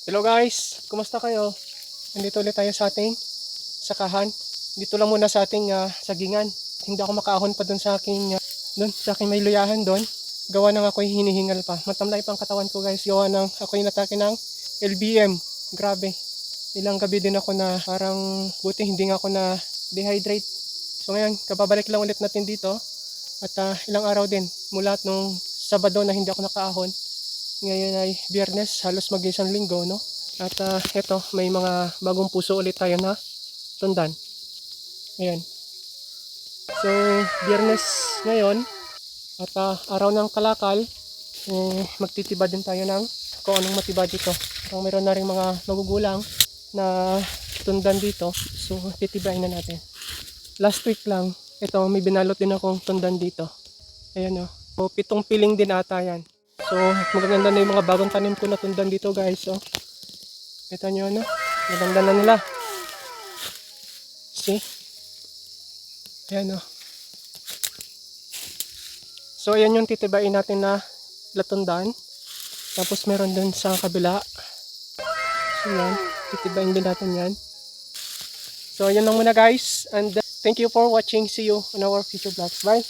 Hello guys, kumusta kayo? Nandito ulit tayo sa ating sakahan. Dito lang muna sa ating sagingan. Hindi ako makaahon pa dun sa aking may luyahan dun. Gawa ng ako'y hinihingal pa. Matamlay pang katawan ko guys. Gawa ng ako'y natake ng LBM. Grabe. Ilang gabi din ako na parang buti hindi nga ako na dehydrate. So ngayon, kababalik lang ulit natin dito. At ilang araw din mula nung Sabado na hindi ako nakaahon. Ngayon ay Biyernes, halos mag-isang linggo, no? At eto, may mga bagong puso ulit tayo na tundan. Ayan. So, Biyernes ngayon, at araw ng kalakal, magtitiba din tayo ng kung anong matiba dito. Parang meron na rin mga magugulang na tundan dito. So, titibayin na natin. Last week lang, ito, may binalot din akong tundan dito. Ayan o. So, 7 piling din ata yan. So, magaganda na yung mga bagong tanim ko na tundan dito guys. So, kita nyo no? Maganda na nila. See? Ayan o. So, ayan yung titibain natin na latundan. Tapos, meron dun sa kabila. So, yan. Titibain din natin yan. So, ayan lang muna guys. And thank you for watching. See you on our future vlogs. Bye!